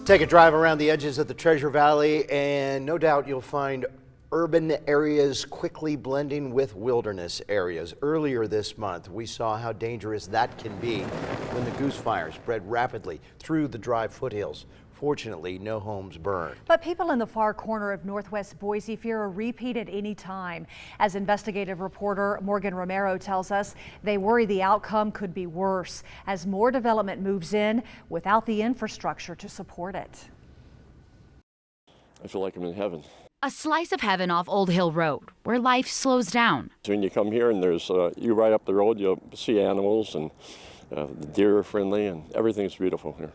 Take a drive around the edges of the Treasure Valley, and no doubt you'll find urban areas quickly blending with wilderness areas. Earlier this month, we saw how dangerous that can be when the Goose Fire spread rapidly through the dry foothills. Fortunately, no homes burned. But people in the far corner of northwest Boise fear a repeat at any time. As investigative reporter Morgan Romero tells us, they worry the outcome could be worse as more development moves in without the infrastructure to support it. I feel like I'm in heaven. A slice of heaven off Old Hill Road, where life slows down. So when you come here and there's, you ride up the road, you'll see animals, and the deer are friendly, and everything's beautiful here.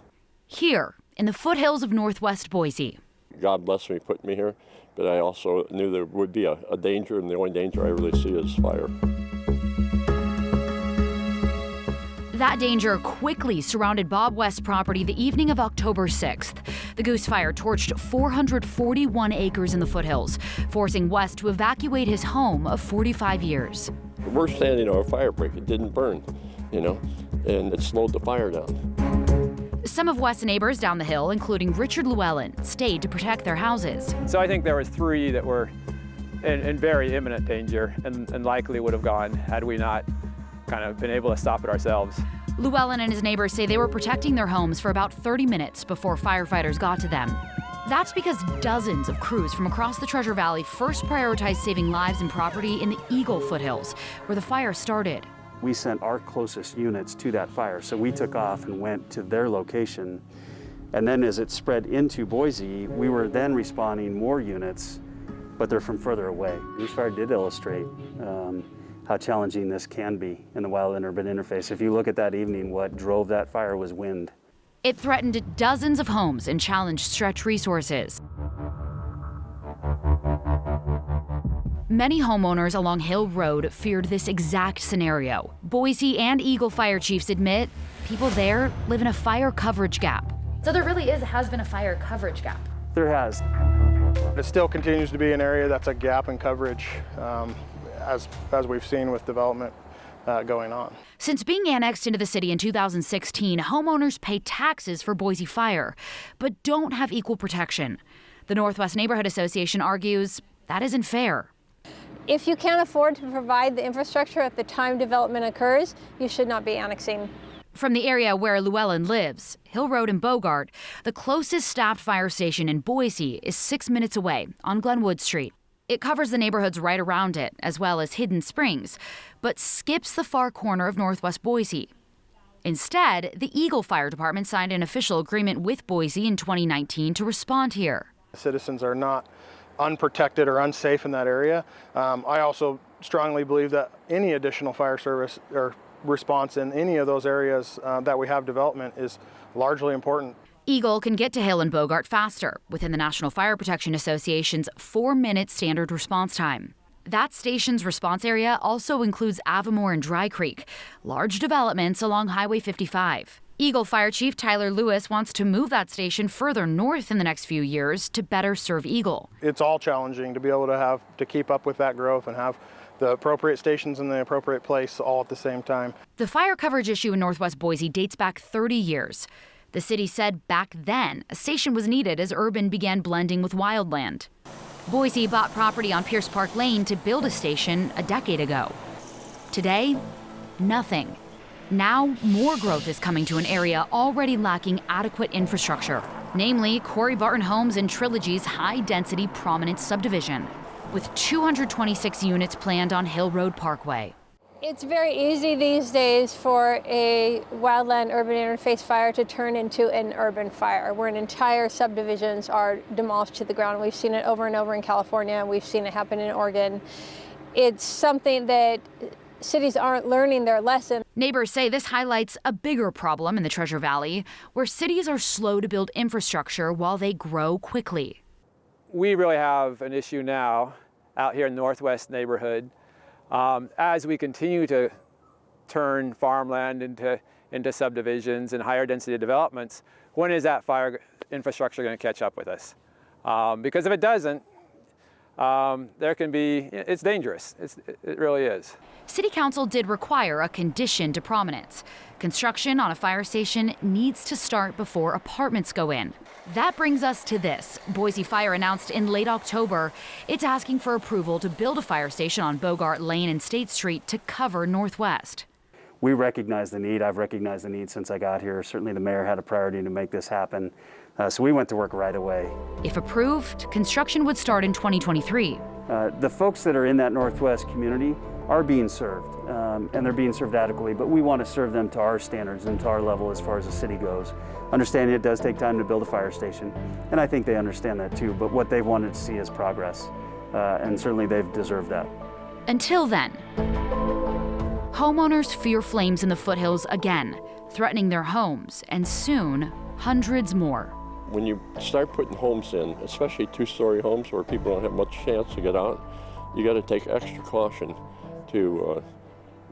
Here, in the foothills of northwest Boise. God blessed me putting me here, but I also knew there would be a danger, and the only danger I really see is fire. That danger quickly surrounded Bob West's property the evening of October 6th. The Goose Fire torched 441 acres in the foothills, forcing West to evacuate his home of 45 years. We're standing on a fire break. It didn't burn, and it slowed the fire down. Some of West's neighbors down the hill, including Richard Llewellyn, stayed to protect their houses. So I think there were 3 that were in very imminent danger and likely would have gone had we not kind of been able to stop it ourselves. Llewellyn and his neighbors say they were protecting their homes for about 30 minutes before firefighters got to them. That's because dozens of crews from across the Treasure Valley first prioritized saving lives and property in the Eagle foothills, where the fire started. We sent our closest units to that fire, so we took off and went to their location. And then as it spread into Boise, we were then responding more units, but they're from further away. Goose Fire did illustrate how challenging this can be in the wild and urban interface. If you look at that evening, what drove that fire was wind. It threatened dozens of homes and challenged stretch resources. Many homeowners along Hill Road feared this exact scenario. Boise and Eagle fire chiefs admit people there live in a fire coverage gap. So there really has been a fire coverage gap. There has. It still continues to be an area that's a gap in coverage, as we've seen with development going on. Since being annexed into the city in 2016, homeowners pay taxes for Boise Fire, but don't have equal protection. The Northwest Neighborhood Association argues that isn't fair. If you can't afford to provide the infrastructure at the time development occurs, you should not be annexing. From the area where Llewellyn lives, Hill Road and Bogart, the closest staffed fire station in Boise is 6 minutes away on Glenwood Street. It covers the neighborhoods right around it, as well as Hidden Springs, but skips the far corner of northwest Boise. Instead, the Eagle Fire Department signed an official agreement with Boise in 2019 to respond here. Citizens are not unprotected or unsafe in that area. I also strongly believe that any additional fire service or response in any of those areas that we have development is largely important. Eagle can get to Hill and Bogart faster within the National Fire Protection Association's 4-minute standard response time. That station's response area also includes Avamore and Dry Creek, large developments along Highway 55. Eagle Fire Chief Tyler Lewis wants to move that station further north in the next few years to better serve Eagle. It's all challenging to be able to keep up with that growth and have the appropriate stations in the appropriate place all at the same time. The fire coverage issue in northwest Boise dates back 30 years. The city said back then a station was needed as urban began blending with wildland. Boise bought property on Pierce Park Lane to build a station a decade ago. Today, nothing. Now, more growth is coming to an area already lacking adequate infrastructure, namely Corey Barton Homes and Trilogy's high-density prominent subdivision, with 226 units planned on Hill Road Parkway. It's very easy these days for a wildland urban interface fire to turn into an urban fire, where entire subdivisions are demolished to the ground. We've seen it over and over in California. We've seen it happen in Oregon. It's something that cities aren't learning their lesson. Neighbors say this highlights a bigger problem in the Treasure Valley, where cities are slow to build infrastructure while they grow quickly. We really have an issue now out here in the northwest neighborhood. As we continue to turn farmland into subdivisions and higher density developments, when is that fire infrastructure going to catch up with us? Because if it doesn't, there can be, it's dangerous. It really is. City Council did require a condition to prominence. Construction on a fire station needs to start before apartments go in. That brings us to this. Boise Fire announced in late October it's asking for approval to build a fire station on Bogart Lane and State Street to cover Northwest. We recognize the need. I've recognized the need since I got here. Certainly the mayor had a priority to make this happen. So we went to work right away. If approved, construction would start in 2023. The folks that are in that Northwest community are being served, and they're being served adequately, but we want to serve them to our standards and to our level as far as the city goes. Understanding it does take time to build a fire station, and I think they understand that too, but what they've wanted to see is progress, and certainly they've deserved that. Until then, homeowners fear flames in the foothills again, threatening their homes, and soon, hundreds more. When you start putting homes in, especially two-story homes where people don't have much chance to get out, you got to take extra caution to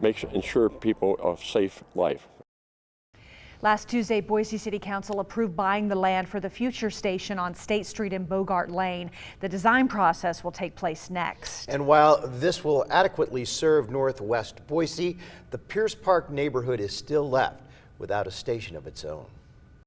ensure people a safe life. Last Tuesday, Boise City Council approved buying the land for the future station on State Street and Bogart Lane. The design process will take place next. And while this will adequately serve Northwest Boise, the Pierce Park neighborhood is still left without a station of its own.